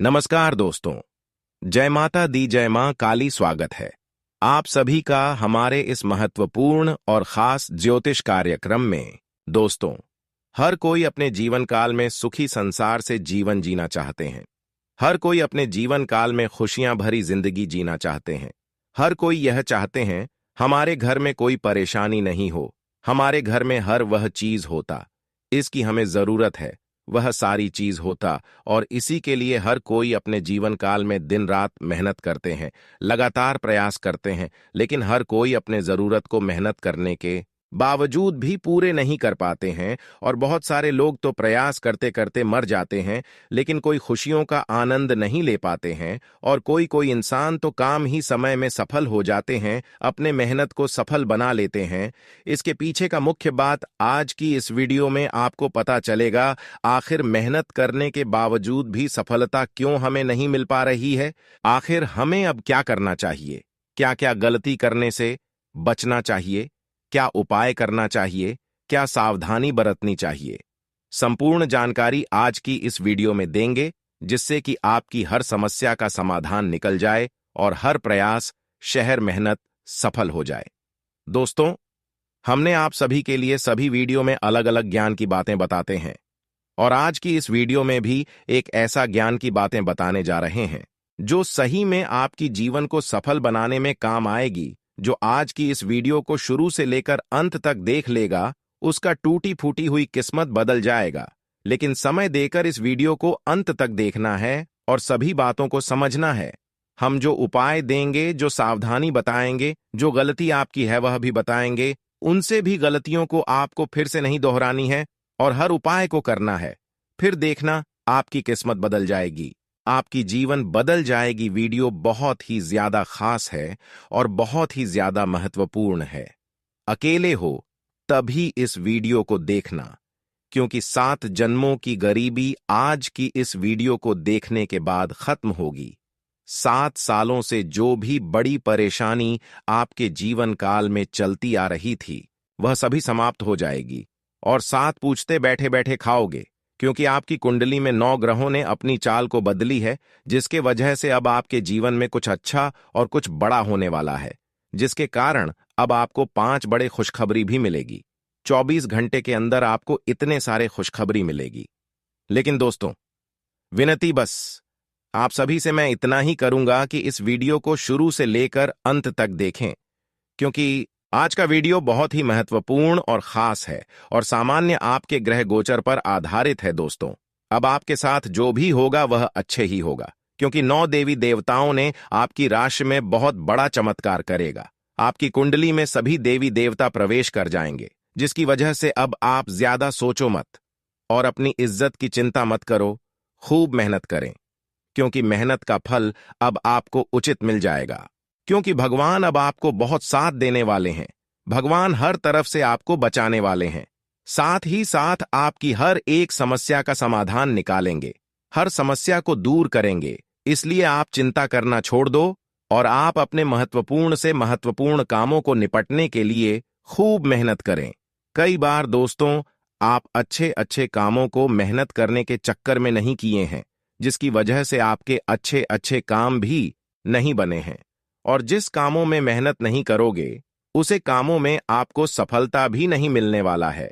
नमस्कार दोस्तों। जय माता दी, जय मां काली। स्वागत है आप सभी का हमारे इस महत्वपूर्ण और खास ज्योतिष कार्यक्रम में। दोस्तों, हर कोई अपने जीवन काल में सुखी संसार से जीवन जीना चाहते हैं। हर कोई अपने जीवन काल में खुशियां भरी जिंदगी जीना चाहते हैं। हर कोई यह चाहते हैं हमारे घर में कोई परेशानी नहीं हो, हमारे घर में हर वह चीज होता इसकी हमें जरूरत है, वह सारी चीज होता। और इसी के लिए हर कोई अपने जीवन काल में दिन रात मेहनत करते हैं, लगातार प्रयास करते हैं, लेकिन हर कोई अपने जरूरत को मेहनत करने के बावजूद भी पूरे नहीं कर पाते हैं। और बहुत सारे लोग तो प्रयास करते करते मर जाते हैं, लेकिन कोई खुशियों का आनंद नहीं ले पाते हैं। और कोई कोई इंसान तो काम ही समय में सफल हो जाते हैं, अपने मेहनत को सफल बना लेते हैं। इसके पीछे का मुख्य बात आज की इस वीडियो में आपको पता चलेगा। आखिर मेहनत करने के बावजूद भी सफलता क्यों हमें नहीं मिल पा रही है? आखिर हमें अब क्या करना चाहिए? क्या क्या गलती करने से बचना चाहिए? क्या उपाय करना चाहिए? क्या सावधानी बरतनी चाहिए? संपूर्ण जानकारी आज की इस वीडियो में देंगे, जिससे कि आपकी हर समस्या का समाधान निकल जाए और हर प्रयास, शहर मेहनत सफल हो जाए। दोस्तों, हमने आप सभी के लिए सभी वीडियो में अलग अलग ज्ञान की बातें बताते हैं, और आज की इस वीडियो में भी एक ऐसा ज्ञान की बातें बताने जा रहे हैं जो सही में आपकी जीवन को सफल बनाने में काम आएगी। जो आज की इस वीडियो को शुरू से लेकर अंत तक देख लेगा, उसका टूटी फूटी हुई किस्मत बदल जाएगा। लेकिन समय देकर इस वीडियो को अंत तक देखना है और सभी बातों को समझना है। हम जो उपाय देंगे, जो सावधानी बताएंगे, जो गलती आपकी है वह भी बताएंगे, उनसे भी गलतियों को आपको फिर से नहीं दोहरानी है और हर उपाय को करना है। फिर देखना, आपकी किस्मत बदल जाएगी, आपकी जीवन बदल जाएगी। वीडियो बहुत ही ज्यादा खास है और बहुत ही ज्यादा महत्वपूर्ण है। अकेले हो तभी इस वीडियो को देखना, क्योंकि 7 जन्मों की गरीबी आज की इस वीडियो को देखने के बाद खत्म होगी। 7 सालों से जो भी बड़ी परेशानी आपके जीवन काल में चलती आ रही थी, वह सभी समाप्त हो जाएगी। और 7 पूछते बैठे बैठे खाओगे, क्योंकि आपकी कुंडली में 9 ग्रहों ने अपनी चाल को बदली है, जिसके वजह से अब आपके जीवन में कुछ अच्छा और कुछ बड़ा होने वाला है, जिसके कारण अब आपको 5 बड़े खुशखबरी भी मिलेगी। 24 घंटे के अंदर आपको इतने सारे खुशखबरी मिलेगी। लेकिन दोस्तों, विनती बस आप सभी से मैं इतना ही करूंगा कि इस वीडियो को शुरू से लेकर अंत तक देखें, क्योंकि आज का वीडियो बहुत ही महत्वपूर्ण और खास है और सामान्य आपके ग्रह गोचर पर आधारित है। दोस्तों, अब आपके साथ जो भी होगा वह अच्छे ही होगा, क्योंकि 9 देवी देवताओं ने आपकी राशि में बहुत बड़ा चमत्कार करेगा। आपकी कुंडली में सभी देवी देवता प्रवेश कर जाएंगे, जिसकी वजह से अब आप ज्यादा सोचो मत और अपनी इज्जत की चिंता मत करो। खूब मेहनत करें, क्योंकि मेहनत का फल अब आपको उचित मिल जाएगा। क्योंकि भगवान अब आपको बहुत साथ देने वाले हैं। भगवान हर तरफ से आपको बचाने वाले हैं। साथ ही साथ आपकी हर एक समस्या का समाधान निकालेंगे, हर समस्या को दूर करेंगे। इसलिए आप चिंता करना छोड़ दो और आप अपने महत्वपूर्ण से महत्वपूर्ण कामों को निपटने के लिए खूब मेहनत करें। कई बार दोस्तों, आप अच्छे अच्छे कामों को मेहनत करने के चक्कर में नहीं किए हैं, जिसकी वजह से आपके अच्छे अच्छे काम भी नहीं बने हैं। और जिस कामों में मेहनत नहीं करोगे, उसे कामों में आपको सफलता भी नहीं मिलने वाला है,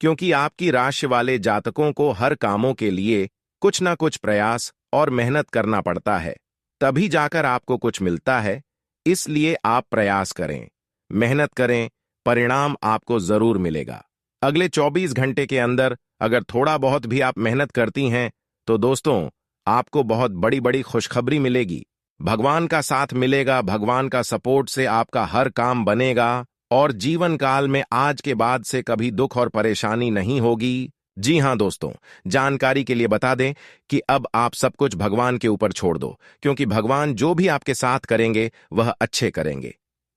क्योंकि आपकी राशि वाले जातकों को हर कामों के लिए कुछ ना कुछ प्रयास और मेहनत करना पड़ता है, तभी जाकर आपको कुछ मिलता है। इसलिए आप प्रयास करें, मेहनत करें, परिणाम आपको जरूर मिलेगा। अगले 24 घंटे के अंदर अगर थोड़ा बहुत भी आप मेहनत करती हैं, तो दोस्तों, आपको बहुत बड़ी बड़ी खुशखबरी मिलेगी। भगवान का साथ मिलेगा, भगवान का सपोर्ट से आपका हर काम बनेगा और जीवन काल में आज के बाद से कभी दुख और परेशानी नहीं होगी। जी हां दोस्तों, जानकारी के लिए बता दें कि अब आप सब कुछ भगवान के ऊपर छोड़ दो, क्योंकि भगवान जो भी आपके साथ करेंगे वह अच्छे करेंगे।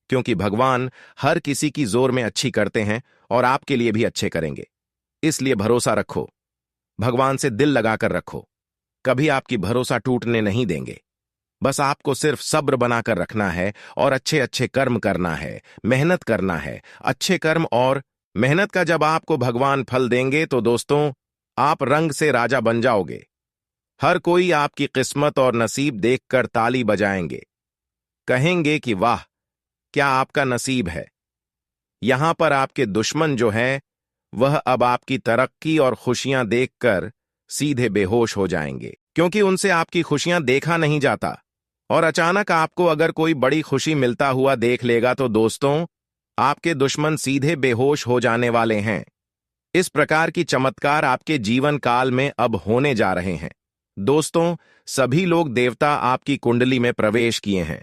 क्योंकि भगवान हर किसी की जोर में अच्छी करते हैं और आपके लिए भी अच्छे करेंगे। इसलिए भरोसा रखो, भगवान से दिल लगाकर रखो, कभी आपकी भरोसा टूटने नहीं देंगे। बस आपको सिर्फ सब्र बनाकर रखना है और अच्छे अच्छे कर्म करना है, मेहनत करना है। अच्छे कर्म और मेहनत का जब आपको भगवान फल देंगे, तो दोस्तों, आप रंग से राजा बन जाओगे। हर कोई आपकी किस्मत और नसीब देखकर ताली बजाएंगे, कहेंगे कि वाह, क्या आपका नसीब है। यहां पर आपके दुश्मन जो हैं, वह अब आपकी तरक्की और खुशियां देखकर सीधे बेहोश हो जाएंगे, क्योंकि उनसे आपकी खुशियां देखा नहीं जाता। और अचानक आपको अगर कोई बड़ी खुशी मिलता हुआ देख लेगा तो दोस्तों, आपके दुश्मन सीधे बेहोश हो जाने वाले हैं। इस प्रकार की चमत्कार आपके जीवन काल में अब होने जा रहे हैं। दोस्तों, सभी लोग देवता आपकी कुंडली में प्रवेश किए हैं,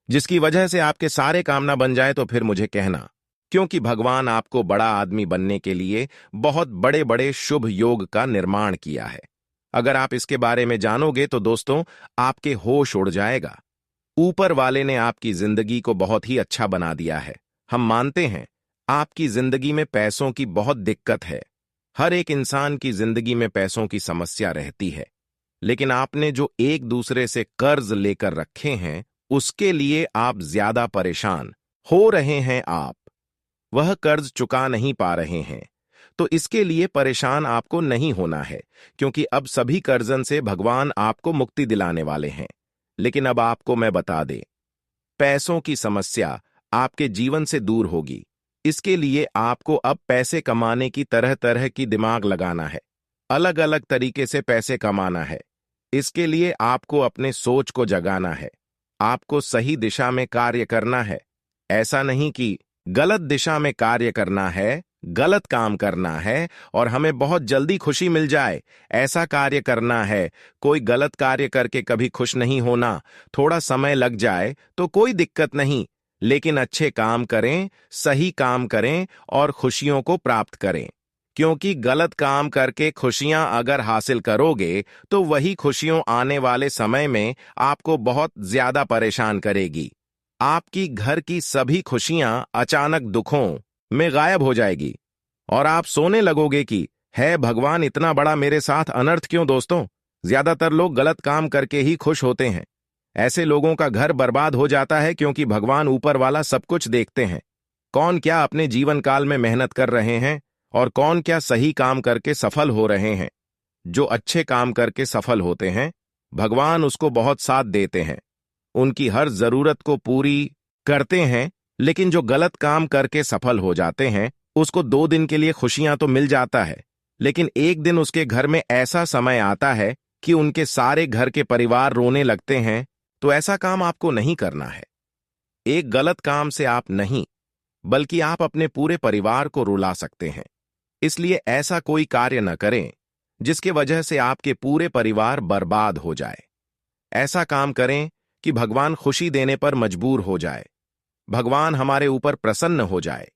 जिसकी वजह से आपके सारे काम ना बन जाए तो फिर मुझे कहना, क्योंकि भगवान आपको बड़ा आदमी बनने के लिए बहुत बड़े बड़े शुभ योग का निर्माण किया है। अगर आप इसके बारे में जानोगे तो दोस्तों, आपके होश उड़ जाएगा। ऊपर वाले ने आपकी जिंदगी को बहुत ही अच्छा बना दिया है। हम मानते हैं आपकी जिंदगी में पैसों की बहुत दिक्कत है। हर एक इंसान की जिंदगी में पैसों की समस्या रहती है, लेकिन आपने जो एक दूसरे से कर्ज लेकर रखे हैं, उसके लिए आप ज्यादा परेशान हो रहे हैं। आप वह कर्ज चुका नहीं पा रहे हैं, तो इसके लिए परेशान आपको नहीं होना है, क्योंकि अब सभी कर्जन से भगवान आपको मुक्ति दिलाने वाले हैं। लेकिन अब आपको मैं बता दें, पैसों की समस्या आपके जीवन से दूर होगी। इसके लिए आपको अब पैसे कमाने की तरह तरह की दिमाग लगाना है, अलग अलग तरीके से पैसे कमाना है। इसके लिए आपको अपने सोच को जगाना है, आपको सही दिशा में कार्य करना है। ऐसा नहीं कि गलत दिशा में कार्य करना है, गलत काम करना है और हमें बहुत जल्दी खुशी मिल जाए, ऐसा कार्य करना है। कोई गलत कार्य करके कभी खुश नहीं होना। थोड़ा समय लग जाए तो कोई दिक्कत नहीं, लेकिन अच्छे काम करें, सही काम करें और खुशियों को प्राप्त करें। क्योंकि गलत काम करके खुशियां अगर हासिल करोगे तो वही खुशियों आने वाले समय में आपको बहुत ज्यादा परेशान करेगी। आपकी घर की सभी खुशियां अचानक दुखों में गायब हो जाएगी और आप सोने लगोगे कि है भगवान, इतना बड़ा मेरे साथ अनर्थ क्यों। दोस्तों, ज्यादातर लोग गलत काम करके ही खुश होते हैं। ऐसे लोगों का घर बर्बाद हो जाता है, क्योंकि भगवान ऊपर वाला सब कुछ देखते हैं। कौन क्या अपने जीवन काल में मेहनत कर रहे हैं और कौन क्या सही काम करके सफल हो रहे हैं। जो अच्छे काम करके सफल होते हैं, भगवान उसको बहुत साथ देते हैं, उनकी हर जरूरत को पूरी करते हैं। लेकिन जो गलत काम करके सफल हो जाते हैं, उसको 2 दिन के लिए खुशियां तो मिल जाता है, लेकिन एक दिन उसके घर में ऐसा समय आता है कि उनके सारे घर के परिवार रोने लगते हैं। तो ऐसा काम आपको नहीं करना है। एक गलत काम से आप नहीं, बल्कि आप अपने पूरे परिवार को रुला सकते हैं। इसलिए ऐसा कोई कार्य न करें जिसके वजह से आपके पूरे परिवार बर्बाद हो जाए। ऐसा काम करें कि भगवान खुशी देने पर मजबूर हो जाए, भगवान हमारे ऊपर प्रसन्न हो जाए।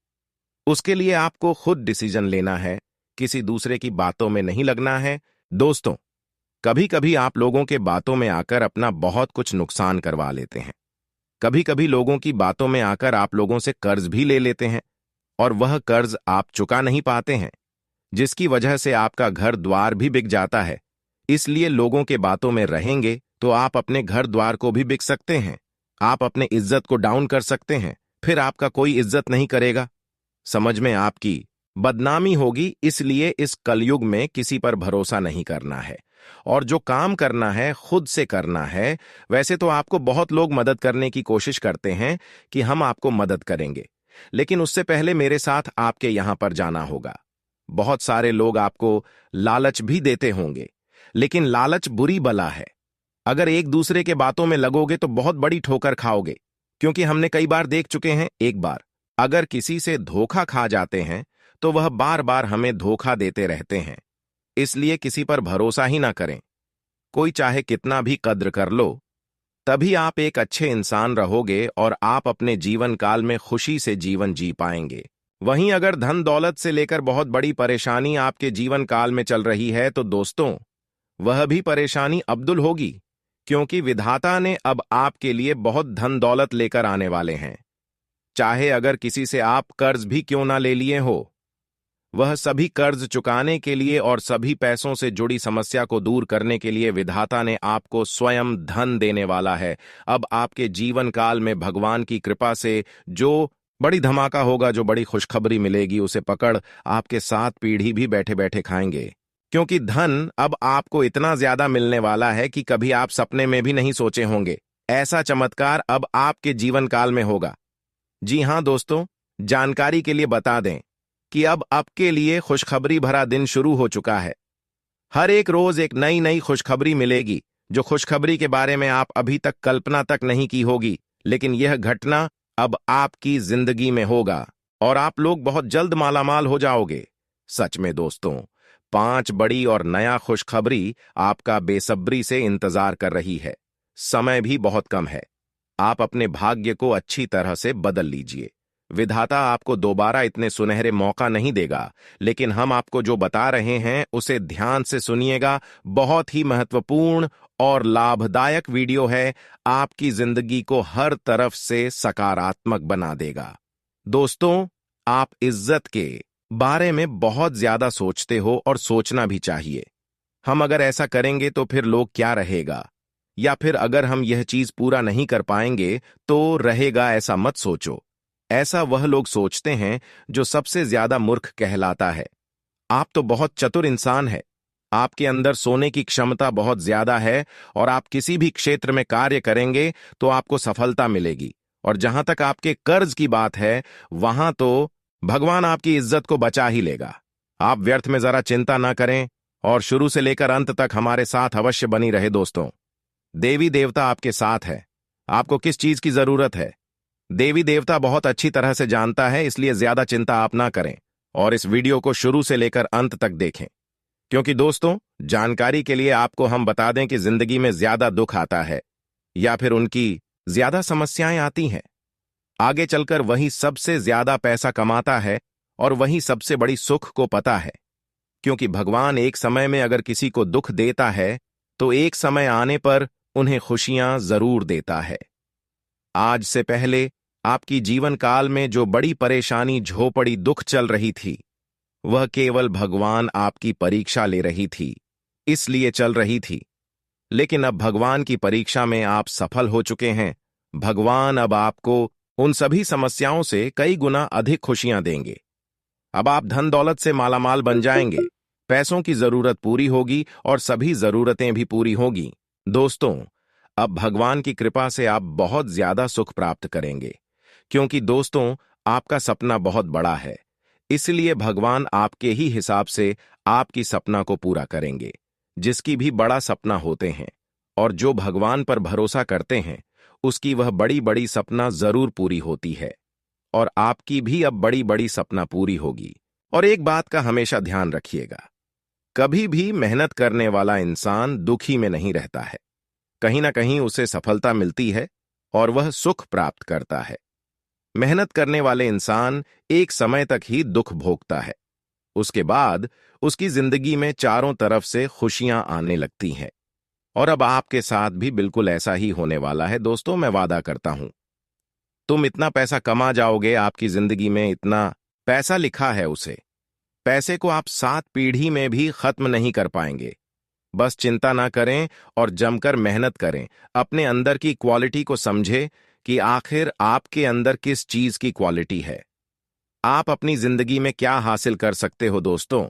उसके लिए आपको खुद डिसीजन लेना है, किसी दूसरे की बातों में नहीं लगना है। दोस्तों, कभी कभी आप लोगों के बातों में आकर अपना बहुत कुछ नुकसान करवा लेते हैं। कभी कभी लोगों की बातों में आकर आप लोगों से कर्ज भी ले लेते हैं और वह कर्ज आप चुका नहीं पाते हैं, जिसकी वजह से आपका घर द्वार भी बिक जाता है। इसलिए लोगों के बातों में रहेंगे तो आप अपने घर द्वार को भी बिक सकते हैं। आप अपने इज्जत को डाउन कर सकते हैं, फिर आपका कोई इज्जत नहीं करेगा, समझ में आपकी बदनामी होगी। इसलिए इस कलयुग में किसी पर भरोसा नहीं करना है और जो काम करना है खुद से करना है। वैसे तो आपको बहुत लोग मदद करने की कोशिश करते हैं कि हम आपको मदद करेंगे, लेकिन उससे पहले मेरे साथ आपके यहां पर जाना होगा। बहुत सारे लोग आपको लालच भी देते होंगे, लेकिन लालच बुरी बला है। अगर एक दूसरे के बातों में लगोगे तो बहुत बड़ी ठोकर खाओगे, क्योंकि हमने कई बार देख चुके हैं। एक बार अगर किसी से धोखा खा जाते हैं तो वह बार बार हमें धोखा देते रहते हैं। इसलिए किसी पर भरोसा ही ना करें। कोई चाहे कितना भी कद्र कर लो, तभी आप एक अच्छे इंसान रहोगे और आप अपने जीवन काल में खुशी से जीवन जी पाएंगे। वहीं अगर धन दौलत से लेकर बहुत बड़ी परेशानी आपके जीवन काल में चल रही है तो दोस्तों, वह भी परेशानी अब्दुल होगी, क्योंकि विधाता ने अब आपके लिए बहुत धन दौलत लेकर आने वाले हैं। चाहे अगर किसी से आप कर्ज भी क्यों ना ले लिए हो, वह सभी कर्ज चुकाने के लिए और सभी पैसों से जुड़ी समस्या को दूर करने के लिए विधाता ने आपको स्वयं धन देने वाला है। अब आपके जीवन काल में भगवान की कृपा से जो बड़ी धमाका होगा, जो बड़ी खुशखबरी मिलेगी, उसे पकड़ आपके 7 पीढ़ी भी बैठे बैठे खाएंगे, क्योंकि धन अब आपको इतना ज्यादा मिलने वाला है कि कभी आप सपने में भी नहीं सोचे होंगे। ऐसा चमत्कार अब आपके जीवन काल में होगा। जी हां दोस्तों, जानकारी के लिए बता दें कि अब आपके लिए खुशखबरी भरा दिन शुरू हो चुका है। हर एक रोज एक नई नई खुशखबरी मिलेगी, जो खुशखबरी के बारे में आप अभी तक कल्पना तक नहीं की होगी, लेकिन यह घटना अब आपकी जिंदगी में होगा और आप लोग बहुत जल्द मालामाल हो जाओगे। सच में दोस्तों, 5 बड़ी और नया खुशखबरी आपका बेसब्री से इंतजार कर रही है। समय भी बहुत कम है। आप अपने भाग्य को अच्छी तरह से बदल लीजिए। विधाता आपको दोबारा इतने सुनहरे मौका नहीं देगा, लेकिन हम आपको जो बता रहे हैं उसे ध्यान से सुनिएगा। बहुत ही महत्वपूर्ण और लाभदायक वीडियो है, आपकी जिंदगी को हर तरफ से सकारात्मक बना देगा। दोस्तों, आप इज्जत के बारे में बहुत ज्यादा सोचते हो और सोचना भी चाहिए। हम अगर ऐसा करेंगे तो फिर लोग क्या रहेगा, या फिर अगर हम यह चीज पूरा नहीं कर पाएंगे तो रहेगा, ऐसा मत सोचो। ऐसा वह लोग सोचते हैं जो सबसे ज्यादा मूर्ख कहलाता है। आप तो बहुत चतुर इंसान है। आपके अंदर सोने की क्षमता बहुत ज्यादा है और आप किसी भी क्षेत्र में कार्य करेंगे तो आपको सफलता मिलेगी। और जहां तक आपके कर्ज की बात है, वहां तो भगवान आपकी इज्जत को बचा ही लेगा। आप व्यर्थ में जरा चिंता ना करें और शुरू से लेकर अंत तक हमारे साथ अवश्य बनी रहे। दोस्तों, देवी देवता आपके साथ है। आपको किस चीज की जरूरत है, देवी देवता बहुत अच्छी तरह से जानता है, इसलिए ज्यादा चिंता आप ना करें और इस वीडियो को शुरू से लेकर अंत तक देखें। क्योंकि दोस्तों, जानकारी के लिए आपको हम बता दें कि जिंदगी में ज्यादा दुख आता है या फिर उनकी ज्यादा समस्याएं आती हैं, आगे चलकर वही सबसे ज्यादा पैसा कमाता है और वही सबसे बड़ी सुख को पता है। क्योंकि भगवान एक समय में अगर किसी को दुख देता है तो एक समय आने पर उन्हें खुशियां जरूर देता है। आज से पहले आपकी जीवन काल में जो बड़ी परेशानी, झोपड़ी, दुख चल रही थी, वह केवल भगवान आपकी परीक्षा ले रही थी, इसलिए चल रही थी। लेकिन अब भगवान की परीक्षा में आप सफल हो चुके हैं। भगवान अब आपको उन सभी समस्याओं से कई गुना अधिक खुशियां देंगे। अब आप धन दौलत से मालामाल बन जाएंगे, पैसों की जरूरत पूरी होगी और सभी जरूरतें भी पूरी होगी। दोस्तों, अब भगवान की कृपा से आप बहुत ज्यादा सुख प्राप्त करेंगे। क्योंकि दोस्तों, आपका सपना बहुत बड़ा है, इसलिए भगवान आपके ही हिसाब से आपकी सपना को पूरा करेंगे। जिसकी भी बड़ा सपना होते हैं और जो भगवान पर भरोसा करते हैं, उसकी वह बड़ी बड़ी सपना जरूर पूरी होती है और आपकी भी अब बड़ी बड़ी सपना पूरी होगी। और एक बात का हमेशा ध्यान रखिएगा, कभी भी मेहनत करने वाला इंसान दुखी में नहीं रहता है। कहीं ना कहीं उसे सफलता मिलती है और वह सुख प्राप्त करता है। मेहनत करने वाले इंसान एक समय तक ही दुख भोगता है, उसके बाद उसकी जिंदगी में चारों तरफ से खुशियां आने लगती हैं। और अब आपके साथ भी बिल्कुल ऐसा ही होने वाला है। दोस्तों, मैं वादा करता हूं, तुम इतना पैसा कमा जाओगे, आपकी जिंदगी में इतना पैसा लिखा है, उसे पैसे को आप 7 पीढ़ी में भी खत्म नहीं कर पाएंगे। बस चिंता ना करें और जमकर मेहनत करें। अपने अंदर की क्वालिटी को समझे कि आखिर आपके अंदर किस चीज की क्वालिटी है। आप अपनी जिंदगी में क्या हासिल कर सकते हो। दोस्तों,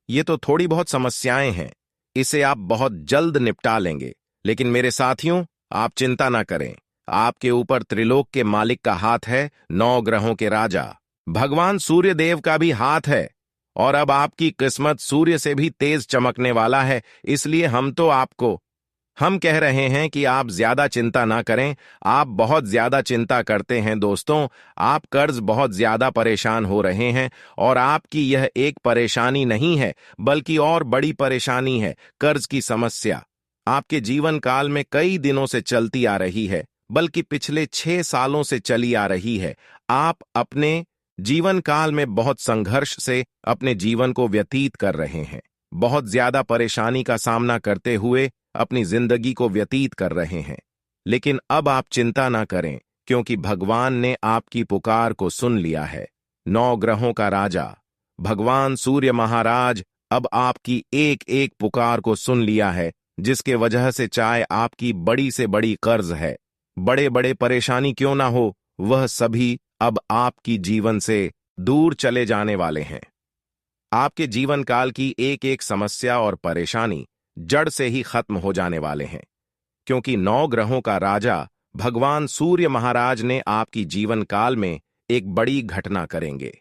ये तो थोड़ी बहुत समस्याएं हैं, इसे आप बहुत जल्द निपटा लेंगे। लेकिन मेरे साथियों, आप चिंता ना करें, आपके ऊपर त्रिलोक के मालिक का हाथ है, 9 ग्रहों के राजा भगवान सूर्य देव का भी हाथ है। और अब आपकी किस्मत सूर्य से भी तेज चमकने वाला है। इसलिए हम कह रहे हैं कि आप ज्यादा चिंता ना करें। आप बहुत ज्यादा चिंता करते हैं दोस्तों, आप कर्ज बहुत ज्यादा परेशान हो रहे हैं और आपकी यह एक परेशानी नहीं है, बल्कि और बड़ी परेशानी है, कर्ज की समस्या। आपके जीवन काल में कई दिनों से चलती आ रही है, बल्कि पिछले 6 सालों से चली आ रही है। आप अपने जीवन काल में बहुत संघर्ष से अपने जीवन को व्यतीत कर रहे हैं, बहुत ज्यादा परेशानी का सामना करते हुए अपनी जिंदगी को व्यतीत कर रहे हैं। लेकिन अब आप चिंता ना करें, क्योंकि भगवान ने आपकी पुकार को सुन लिया है। 9 ग्रहों का राजा भगवान सूर्य महाराज अब आपकी एक एक पुकार को सुन लिया है, जिसके वजह से चाहे आपकी बड़ी से बड़ी कर्ज है, बड़े बड़े परेशानी क्यों ना हो, वह सभी अब आपकी जीवन से दूर चले जाने वाले हैं। आपके जीवन काल की एक एक समस्या और परेशानी जड़ से ही खत्म हो जाने वाले हैं, क्योंकि 9 ग्रहों का राजा भगवान सूर्य महाराज ने आपकी जीवन काल में एक बड़ी घटना करेंगे,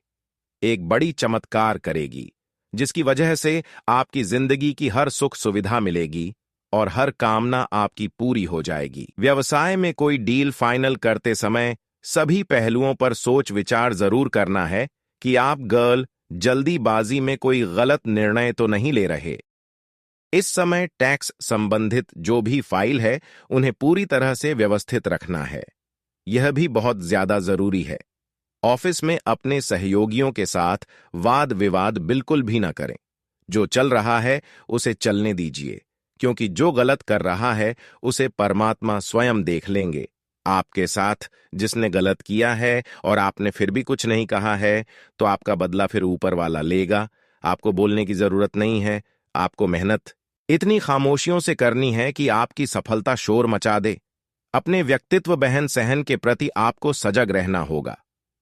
एक बड़ी चमत्कार करेगी, जिसकी वजह से आपकी जिंदगी की हर सुख सुविधा मिलेगी और हर कामना आपकी पूरी हो जाएगी। व्यवसाय में कोई डील फाइनल करते समय सभी पहलुओं पर सोच विचार जरूर करना है कि आप जल्दीबाजी में कोई गलत निर्णय तो नहीं ले रहे। इस समय टैक्स संबंधित जो भी फाइल है उन्हें पूरी तरह से व्यवस्थित रखना है, यह भी बहुत ज्यादा जरूरी है। ऑफिस में अपने सहयोगियों के साथ वाद विवाद बिल्कुल भी न करें। जो चल रहा है उसे चलने दीजिए, क्योंकि जो गलत कर रहा है उसे परमात्मा स्वयं देख लेंगे। आपके साथ जिसने गलत किया है और आपने फिर भी कुछ नहीं कहा है, तो आपका बदला फिर ऊपर वाला लेगा। आपको बोलने की जरूरत नहीं है। आपको मेहनत इतनी खामोशियों से करनी है कि आपकी सफलता शोर मचा दे। अपने व्यक्तित्व बहन सहन के प्रति आपको सजग रहना होगा।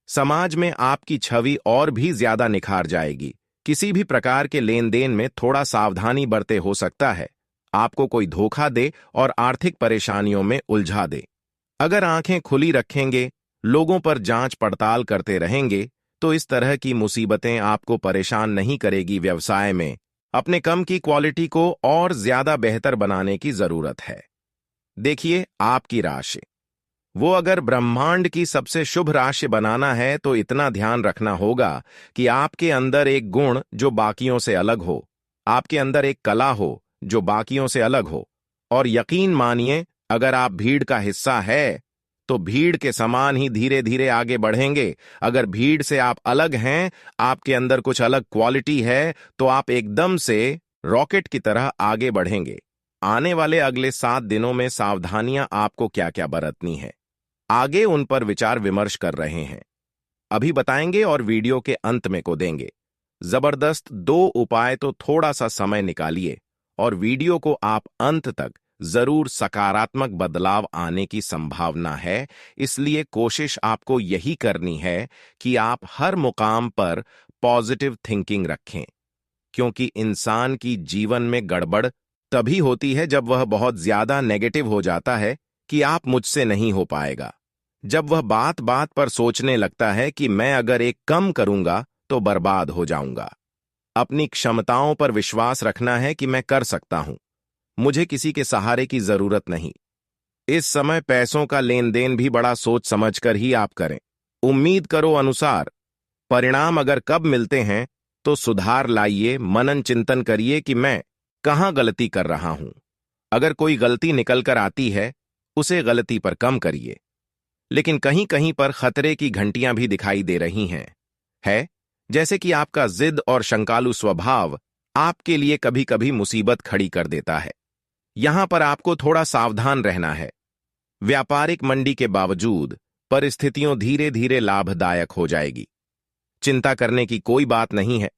समाज में आपकी छवि और भी ज्यादा निखार जाएगी। किसी भी प्रकार के लेन देन में थोड़ा सावधानी बरते, हो सकता है आपको कोई धोखा दे और आर्थिक परेशानियों में उलझा दे। अगर आंखें खुली रखेंगे, लोगों पर जांच पड़ताल करते रहेंगे, तो इस तरह की मुसीबतें आपको परेशान नहीं करेगी। व्यवसाय में अपने काम की क्वालिटी को और ज्यादा बेहतर बनाने की जरूरत है। देखिए, आपकी राशि, वो अगर ब्रह्मांड की सबसे शुभ राशि बनाना है तो इतना ध्यान रखना होगा कि आपके अंदर एक गुण जो बाकियों से अलग हो, आपके अंदर एक कला हो जो बाकियों से अलग हो। और यकीन मानिए, अगर आप भीड़ का हिस्सा है तो भीड़ के समान ही धीरे धीरे आगे बढ़ेंगे। अगर भीड़ से आप अलग हैं, आपके अंदर कुछ अलग क्वालिटी है, तो आप एकदम से रॉकेट की तरह आगे बढ़ेंगे। आने वाले अगले 7 दिनों में सावधानियां आपको क्या क्या बरतनी है, आगे उन पर विचार विमर्श कर रहे हैं, अभी बताएंगे और वीडियो के अंत में को देंगे। जबरदस्त 2 उपाय, तो थोड़ा सा समय निकालिए और वीडियो को आप अंत तक जरूर। सकारात्मक बदलाव आने की संभावना है, इसलिए कोशिश आपको यही करनी है कि आप हर मुकाम पर पॉजिटिव थिंकिंग रखें, क्योंकि इंसान की जीवन में गड़बड़ तभी होती है जब वह बहुत ज्यादा नेगेटिव हो जाता है कि आप मुझसे नहीं हो पाएगा। जब वह बात बात पर सोचने लगता है कि मैं अगर एक कम करूंगा तो बर्बाद हो जाऊंगा। अपनी क्षमताओं पर विश्वास रखना है कि मैं कर सकता हूं, मुझे किसी के सहारे की जरूरत नहीं। इस समय पैसों का लेन देन भी बड़ा सोच समझकर ही आप करें। उम्मीद करो अनुसार परिणाम अगर कब मिलते हैं तो सुधार लाइए, मनन चिंतन करिए कि मैं कहां गलती कर रहा हूं। अगर कोई गलती निकल कर आती है, उसे गलती पर कम करिए, लेकिन कहीं कहीं पर खतरे की घंटियां भी दिखाई दे रही हैं, जैसे कि आपका जिद और शंकालु स्वभाव आपके लिए कभी कभी मुसीबत खड़ी कर देता है। यहां पर आपको थोड़ा सावधान रहना है। व्यापारिक मंडी के बावजूद परिस्थितियों धीरे धीरे लाभदायक हो जाएगी। चिंता करने की कोई बात नहीं है।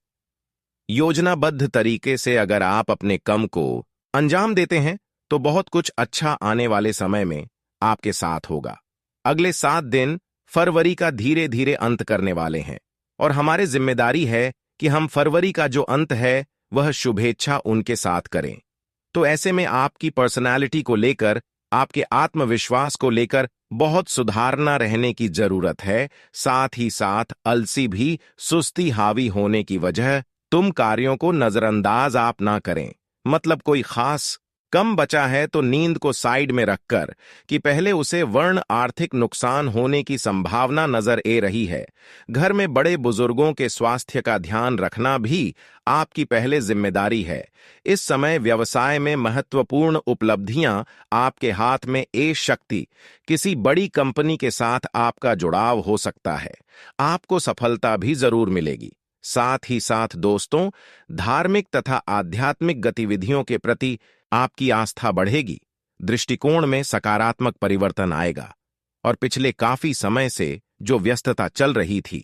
योजनाबद्ध तरीके से अगर आप अपने काम को अंजाम देते हैं तो बहुत कुछ अच्छा आने वाले समय में आपके साथ होगा। अगले 7 दिन फरवरी का धीरे धीरे अंत करने वाले हैं और हमारी जिम्मेदारी है कि हम फरवरी का जो अंत है वह शुभेच्छा उनके साथ करें। तो ऐसे में आपकी पर्सनालिटी को लेकर, आपके आत्मविश्वास को लेकर बहुत सुधारना रहने की जरूरत है। साथ ही साथ अलसी भी सुस्ती हावी होने की वजह तुम कार्यों को नजरअंदाज आप ना करें। मतलब कोई खास कम बचा है तो नींद को साइड में रखकर कि पहले उसे वर्ण आर्थिक नुकसान होने की संभावना नजर आ रही है। घर में बड़े बुजुर्गों के स्वास्थ्य का ध्यान रखना भी आपकी पहले जिम्मेदारी है। इस समय व्यवसाय में महत्वपूर्ण उपलब्धियां आपके हाथ में शक्ति, किसी बड़ी कंपनी के साथ आपका जुड़ाव हो सकता है। आपको सफलता भी जरूर मिलेगी। साथ ही साथ दोस्तों, धार्मिक तथा आध्यात्मिक गतिविधियों के प्रति आपकी आस्था बढ़ेगी। दृष्टिकोण में सकारात्मक परिवर्तन आएगा और पिछले काफी समय से जो व्यस्तता चल रही थी,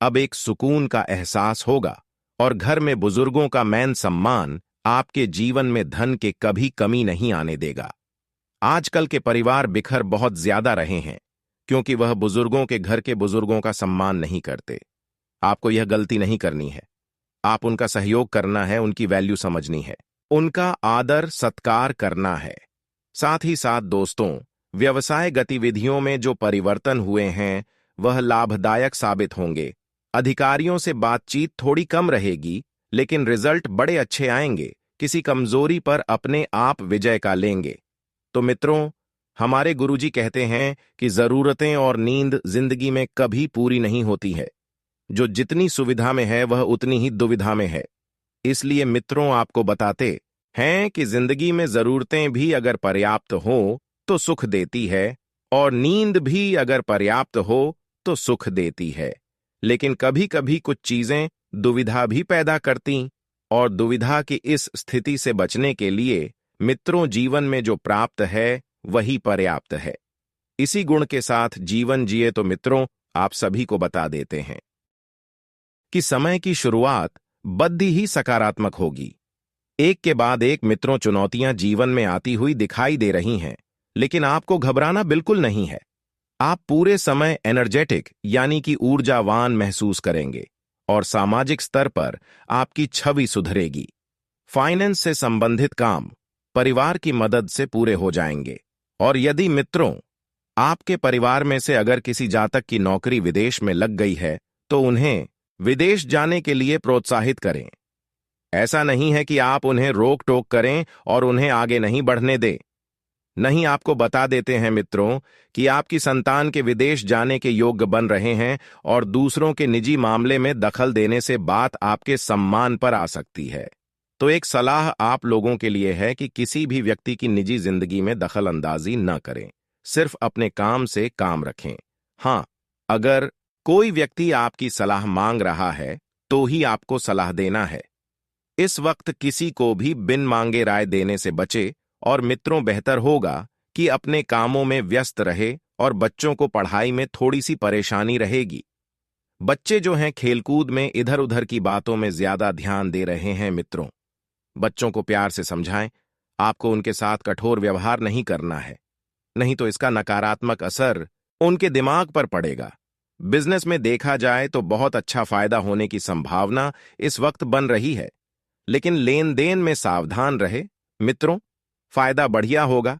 अब एक सुकून का एहसास होगा और घर में बुजुर्गों का मान सम्मान आपके जीवन में धन के कभी कमी नहीं आने देगा। आजकल के परिवार बिखर बहुत ज्यादा रहे हैं क्योंकि वह बुजुर्गों के घर के बुजुर्गों का सम्मान नहीं करते। आपको यह गलती नहीं करनी है। आप उनका सहयोग करना है, उनकी वैल्यू समझनी है, उनका आदर सत्कार करना है। साथ ही साथ दोस्तों, व्यवसाय गतिविधियों में जो परिवर्तन हुए हैं वह लाभदायक साबित होंगे। अधिकारियों से बातचीत थोड़ी कम रहेगी, लेकिन रिजल्ट बड़े अच्छे आएंगे। किसी कमजोरी पर अपने आप विजय का लेंगे। तो मित्रों, हमारे गुरुजी कहते हैं कि जरूरतें और नींद जिंदगी में कभी पूरी नहीं होती है। जो जितनी सुविधा में है वह उतनी ही दुविधा में है। इसलिए मित्रों, आपको बताते हैं कि जिंदगी में जरूरतें भी अगर पर्याप्त हो तो सुख देती है, और नींद भी अगर पर्याप्त हो तो सुख देती है। लेकिन कभी कभी कुछ चीजें दुविधा भी पैदा करती, और दुविधा की इस स्थिति से बचने के लिए मित्रों, जीवन में जो प्राप्त है वही पर्याप्त है। इसी गुण के साथ जीवन जिए तो मित्रों, आप सभी को बता देते हैं कि समय की शुरुआत बद्दी ही सकारात्मक होगी। एक के बाद एक मित्रों, चुनौतियां जीवन में आती हुई दिखाई दे रही हैं, लेकिन आपको घबराना बिल्कुल नहीं है। आप पूरे समय एनर्जेटिक यानी कि ऊर्जावान महसूस करेंगे, और सामाजिक स्तर पर आपकी छवि सुधरेगी। फाइनेंस से संबंधित काम परिवार की मदद से पूरे हो जाएंगे। और यदि मित्रों, आपके परिवार में से अगर किसी जातक की नौकरी विदेश में लग गई है तो उन्हें विदेश जाने के लिए प्रोत्साहित करें। ऐसा नहीं है कि आप उन्हें रोक टोक करें और उन्हें आगे नहीं बढ़ने दें। नहीं, आपको बता देते हैं मित्रों कि आपकी संतान के विदेश जाने के योग्य बन रहे हैं, और दूसरों के निजी मामले में दखल देने से बात आपके सम्मान पर आ सकती है। तो एक सलाह आप लोगों के लिए है कि किसी भी व्यक्ति की निजी जिंदगी में दखल अंदाजी न करें, सिर्फ अपने काम से काम रखें। हाँ, अगर कोई व्यक्ति आपकी सलाह मांग रहा है तो ही आपको सलाह देना है। इस वक्त किसी को भी बिन मांगे राय देने से बचे, और मित्रों, बेहतर होगा कि अपने कामों में व्यस्त रहे, और बच्चों को पढ़ाई में थोड़ी सी परेशानी रहेगी। बच्चे जो हैं खेलकूद में इधर उधर की बातों में ज्यादा ध्यान दे रहे हैं। मित्रों, बच्चों को प्यार से समझाएं। आपको उनके साथ कठोर व्यवहार नहीं करना है, नहीं तो इसका नकारात्मक असर उनके दिमाग पर पड़ेगा। बिजनेस में देखा जाए तो बहुत अच्छा फायदा होने की संभावना इस वक्त बन रही है, लेकिन लेन देन में सावधान रहे। मित्रों, फायदा बढ़िया होगा,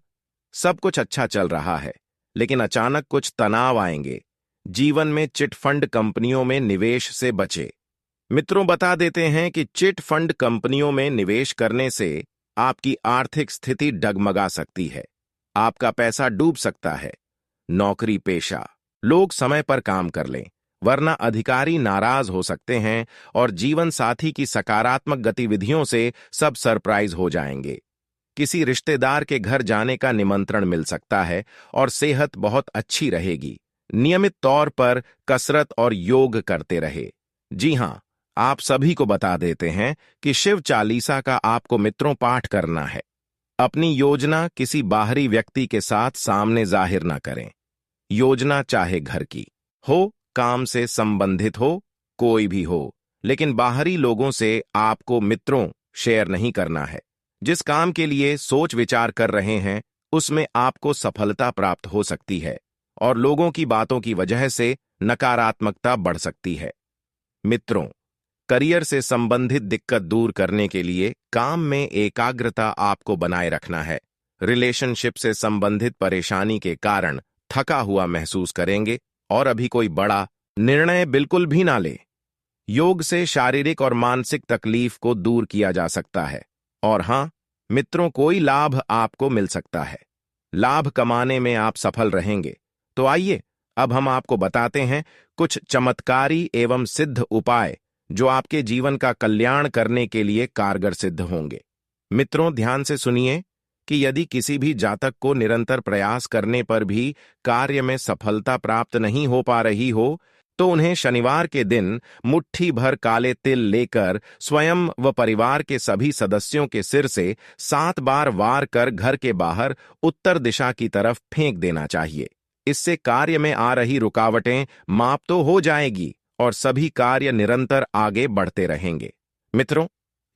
सब कुछ अच्छा चल रहा है, लेकिन अचानक कुछ तनाव आएंगे। जीवन में चिट फंड कंपनियों में निवेश से बचे। मित्रों, बता देते हैं कि चिट फंड कंपनियों में निवेश करने से आपकी आर्थिक स्थिति डगमगा सकती है, आपका पैसा डूब सकता है। नौकरी पेशा लोग समय पर काम कर लें, वरना अधिकारी नाराज हो सकते हैं, और जीवन साथी की सकारात्मक गतिविधियों से सब सरप्राइज हो जाएंगे। किसी रिश्तेदार के घर जाने का निमंत्रण मिल सकता है, और सेहत बहुत अच्छी रहेगी। नियमित तौर पर कसरत और योग करते रहे। जी हां, आप सभी को बता देते हैं कि शिव चालीसा का आपको मित्रों पाठ करना है। अपनी योजना किसी बाहरी व्यक्ति के साथ सामने जाहिर न करें। योजना चाहे घर की हो, काम से संबंधित हो, कोई भी हो, लेकिन बाहरी लोगों से आपको मित्रों शेयर नहीं करना है। जिस काम के लिए सोच विचार कर रहे हैं उसमें आपको सफलता प्राप्त हो सकती है, और लोगों की बातों की वजह से नकारात्मकता बढ़ सकती है। मित्रों, करियर से संबंधित दिक्कत दूर करने के लिए काम में एकाग्रता आपको बनाए रखना है। रिलेशनशिप से संबंधित परेशानी के कारण थका हुआ महसूस करेंगे, और अभी कोई बड़ा निर्णय बिल्कुल भी ना ले। योग से शारीरिक और मानसिक तकलीफ को दूर किया जा सकता है। और हां मित्रों, कोई लाभ आपको मिल सकता है। लाभ कमाने में आप सफल रहेंगे। तो आइए अब हम आपको बताते हैं कुछ चमत्कारी एवं सिद्ध उपाय जो आपके जीवन का कल्याण करने के लिए कारगर सिद्ध होंगे। मित्रों, ध्यान से सुनिए कि यदि किसी भी जातक को निरंतर प्रयास करने पर भी कार्य में सफलता प्राप्त नहीं हो पा रही हो, तो उन्हें शनिवार के दिन मुट्ठी भर काले तिल लेकर स्वयं व परिवार के सभी सदस्यों के सिर से 7 बार वार कर घर के बाहर उत्तर दिशा की तरफ फेंक देना चाहिए। इससे कार्य में आ रही रुकावटें माप तो हो जाएगी, और सभी कार्य निरंतर आगे बढ़ते रहेंगे। मित्रों,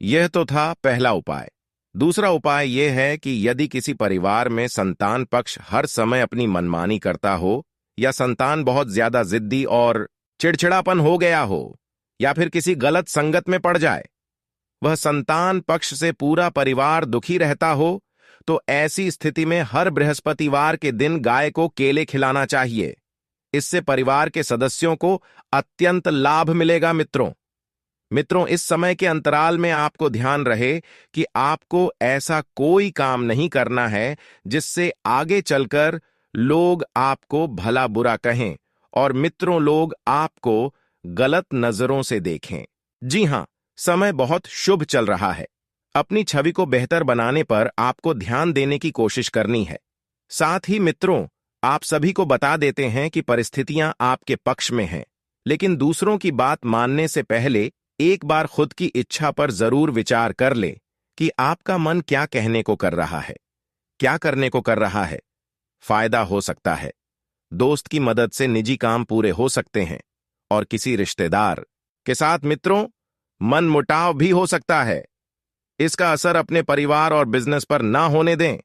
यह तो था पहला उपाय। दूसरा उपाय यह है कि यदि किसी परिवार में संतान पक्ष हर समय अपनी मनमानी करता हो, या संतान बहुत ज्यादा जिद्दी और चिड़चिड़ापन हो गया हो, या फिर किसी गलत संगत में पड़ जाए, वह संतान पक्ष से पूरा परिवार दुखी रहता हो, तो ऐसी स्थिति में हर बृहस्पतिवार के दिन गाय को केले खिलाना चाहिए। इससे परिवार के सदस्यों को अत्यंत लाभ मिलेगा। मित्रों, इस समय के अंतराल में आपको ध्यान रहे कि आपको ऐसा कोई काम नहीं करना है जिससे आगे चलकर लोग आपको भला बुरा कहें और लोग आपको गलत नजरों से देखें। जी हां, समय बहुत शुभ चल रहा है। अपनी छवि को बेहतर बनाने पर आपको ध्यान देने की कोशिश करनी है। साथ ही मित्रों, आप सभी को बता देते हैं कि परिस्थितियां आपके पक्ष में हैं, लेकिन दूसरों की बात मानने से पहले एक बार खुद की इच्छा पर जरूर विचार कर ले कि आपका मन क्या कहने को कर रहा है, क्या करने को कर रहा है। फायदा हो सकता है, दोस्त की मदद से निजी काम पूरे हो सकते हैं, और किसी रिश्तेदार के साथ मित्रों मनमुटाव भी हो सकता है। इसका असर अपने परिवार और बिजनेस पर ना होने दें।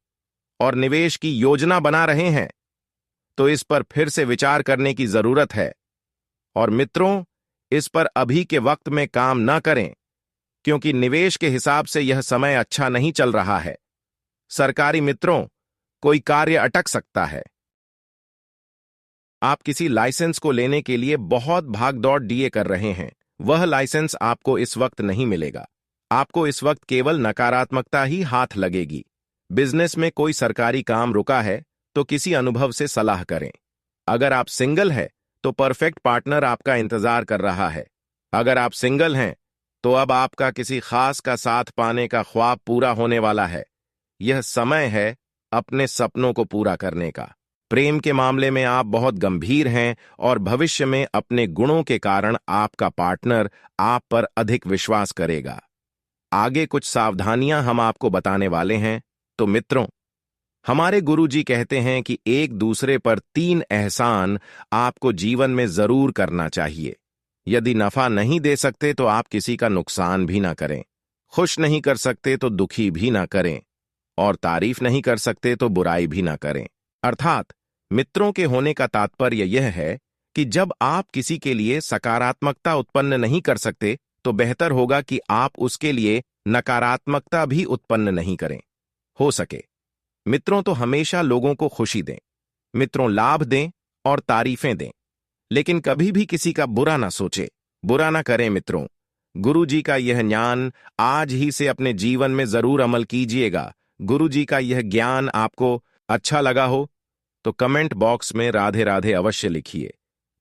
और निवेश की योजना बना रहे हैं तो इस पर फिर से विचार करने की जरूरत है। और मित्रों, इस पर अभी के वक्त में काम ना करें, क्योंकि निवेश के हिसाब से यह समय अच्छा नहीं चल रहा है। सरकारी मित्रों, कोई कार्य अटक सकता है। आप किसी लाइसेंस को लेने के लिए बहुत भागदौड़ डीए कर रहे हैं, वह लाइसेंस आपको इस वक्त नहीं मिलेगा। आपको इस वक्त केवल नकारात्मकता ही हाथ लगेगी। बिजनेस में कोई सरकारी काम रुका है तो किसी अनुभव से सलाह करें। अगर आप सिंगल हैं तो परफेक्ट पार्टनर आपका इंतजार कर रहा है। अगर आप सिंगल हैं तो अब आपका किसी खास का साथ पाने का ख्वाब पूरा होने वाला है। यह समय है अपने सपनों को पूरा करने का। प्रेम के मामले में आप बहुत गंभीर हैं और भविष्य में अपने गुणों के कारण आपका पार्टनर आप पर अधिक विश्वास करेगा। आगे कुछ सावधानियां हम आपको बताने वाले हैं। तो मित्रों, हमारे गुरुजी कहते हैं कि एक दूसरे पर 3 एहसान आपको जीवन में जरूर करना चाहिए। यदि नफा नहीं दे सकते तो आप किसी का नुकसान भी ना करें, खुश नहीं कर सकते तो दुखी भी ना करें, और तारीफ नहीं कर सकते तो बुराई भी ना करें। अर्थात मित्रों के होने का तात्पर्य यह है कि जब आप किसी के लिए सकारात्मकता उत्पन्न नहीं कर सकते तो बेहतर होगा कि आप उसके लिए नकारात्मकता भी उत्पन्न नहीं करें। हो सके मित्रों तो हमेशा लोगों को खुशी दें, मित्रों लाभ दें और तारीफें दें, लेकिन कभी भी किसी का बुरा ना सोचे, बुरा ना करें। मित्रों, गुरु जी का यह ज्ञान आज ही से अपने जीवन में जरूर अमल कीजिएगा। गुरु जी का यह ज्ञान आपको अच्छा लगा हो तो कमेंट बॉक्स में राधे राधे अवश्य लिखिए।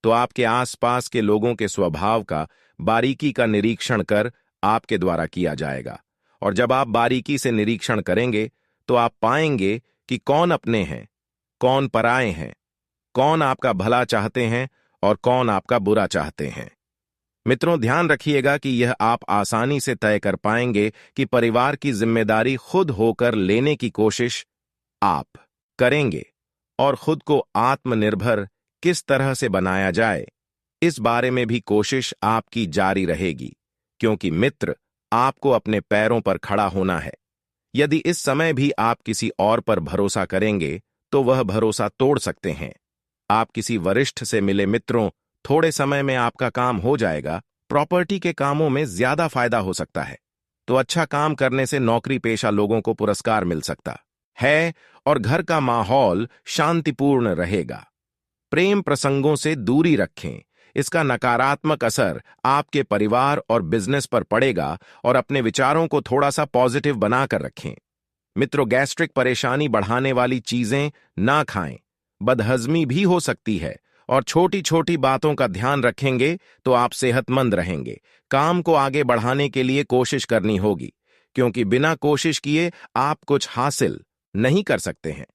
तो आपके आसपास के लोगों के स्वभाव का बारीकी का निरीक्षण कर आपके द्वारा किया जाएगा, और जब आप बारीकी से निरीक्षण करेंगे तो आप पाएंगे कि कौन अपने हैं, कौन पराए हैं, कौन आपका भला चाहते हैं और कौन आपका बुरा चाहते हैं। मित्रों, ध्यान रखिएगा कि यह आप आसानी से तय कर पाएंगे कि परिवार की जिम्मेदारी खुद होकर लेने की कोशिश आप करेंगे और खुद को आत्मनिर्भर किस तरह से बनाया जाए, इस बारे में भी कोशिश आपकी जारी रहेगी, क्योंकि मित्र आपको अपने पैरों पर खड़ा होना है। यदि इस समय भी आप किसी और पर भरोसा करेंगे तो वह भरोसा तोड़ सकते हैं। आप किसी वरिष्ठ से मिले मित्रों, थोड़े समय में आपका काम हो जाएगा। प्रॉपर्टी के कामों में ज्यादा फायदा हो सकता है, तो अच्छा काम करने से नौकरी पेशा लोगों को पुरस्कार मिल सकता है और घर का माहौल शांतिपूर्ण रहेगा। प्रेम प्रसंगों से दूरी रखें, इसका नकारात्मक असर आपके परिवार और बिजनेस पर पड़ेगा, और अपने विचारों को थोड़ा सा पॉजिटिव बनाकर रखें। मित्रों, गैस्ट्रिक परेशानी बढ़ाने वाली चीजें ना खाएं, बदहजमी भी हो सकती है, और छोटी छोटी बातों का ध्यान रखेंगे तो आप सेहतमंद रहेंगे। काम को आगे बढ़ाने के लिए कोशिश करनी होगी, क्योंकि बिना कोशिश किए आप कुछ हासिल नहीं कर सकते हैं।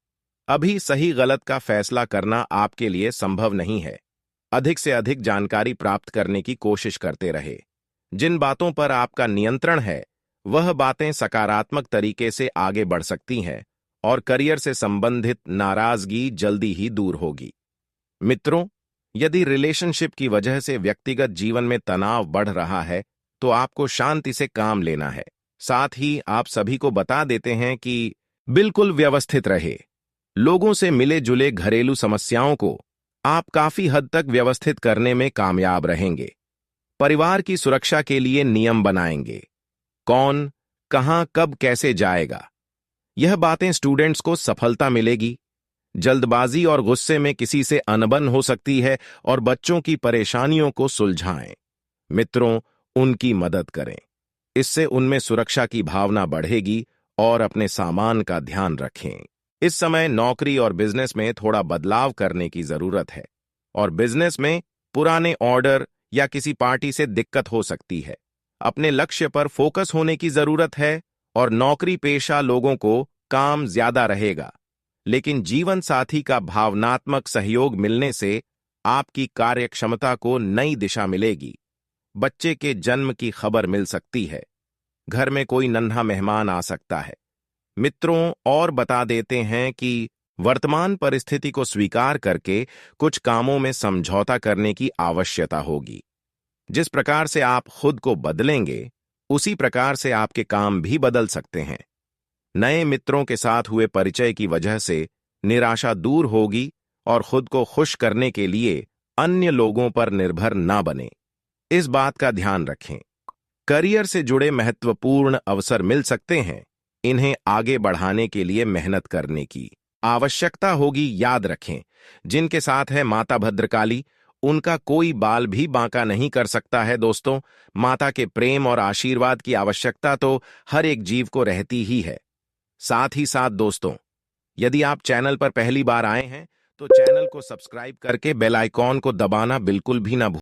अभी सही गलत का फैसला करना आपके लिए संभव नहीं है। अधिक से अधिक जानकारी प्राप्त करने की कोशिश करते रहे। जिन बातों पर आपका नियंत्रण है वह बातें सकारात्मक तरीके से आगे बढ़ सकती हैं, और करियर से संबंधित नाराजगी जल्दी ही दूर होगी। मित्रों, यदि रिलेशनशिप की वजह से व्यक्तिगत जीवन में तनाव बढ़ रहा है तो आपको शांति से काम लेना है। साथ ही आप सभी को बता देते हैं कि बिल्कुल व्यवस्थित रहे। लोगों से मिले जुले घरेलू समस्याओं को आप काफी हद तक व्यवस्थित करने में कामयाब रहेंगे। परिवार की सुरक्षा के लिए नियम बनाएंगे। कौन, कहां, कब, कैसे जाएगा, यह बातें स्टूडेंट्स को सफलता मिलेगी। जल्दबाजी और गुस्से में किसी से अनबन हो सकती है और बच्चों की परेशानियों को सुलझाएं। मित्रों, उनकी मदद करें। इससे उनमें सुरक्षा की भावना बढ़ेगी और अपने सामान का ध्यान रखें। इस समय नौकरी और बिजनेस में थोड़ा बदलाव करने की जरूरत है और बिजनेस में पुराने ऑर्डर या किसी पार्टी से दिक्कत हो सकती है। अपने लक्ष्य पर फोकस होने की जरूरत है और नौकरी पेशा लोगों को काम ज्यादा रहेगा, लेकिन जीवन साथी का भावनात्मक सहयोग मिलने से आपकी कार्यक्षमता को नई दिशा मिलेगी। बच्चे के जन्म की खबर मिल सकती है। घर में कोई नन्हा मेहमान आ सकता है। मित्रों, और बता देते हैं कि वर्तमान परिस्थिति को स्वीकार करके कुछ कामों में समझौता करने की आवश्यकता होगी। जिस प्रकार से आप खुद को बदलेंगे, उसी प्रकार से आपके काम भी बदल सकते हैं। नए मित्रों के साथ हुए परिचय की वजह से निराशा दूर होगी और खुद को खुश करने के लिए अन्य लोगों पर निर्भर ना बने। इस बात का ध्यान रखें। करियर से जुड़े महत्वपूर्ण अवसर मिल सकते हैं। इन्हें आगे बढ़ाने के लिए मेहनत करने की आवश्यकता होगी। याद रखें, जिनके साथ है माता भद्रकाली, उनका कोई बाल भी बांका नहीं कर सकता है। दोस्तों, माता के प्रेम और आशीर्वाद की आवश्यकता तो हर एक जीव को रहती ही है। साथ ही साथ दोस्तों, यदि आप चैनल पर पहली बार आए हैं तो चैनल को सब्सक्राइब करके बेल आइकॉन को दबाना बिल्कुल भी ना भूलें।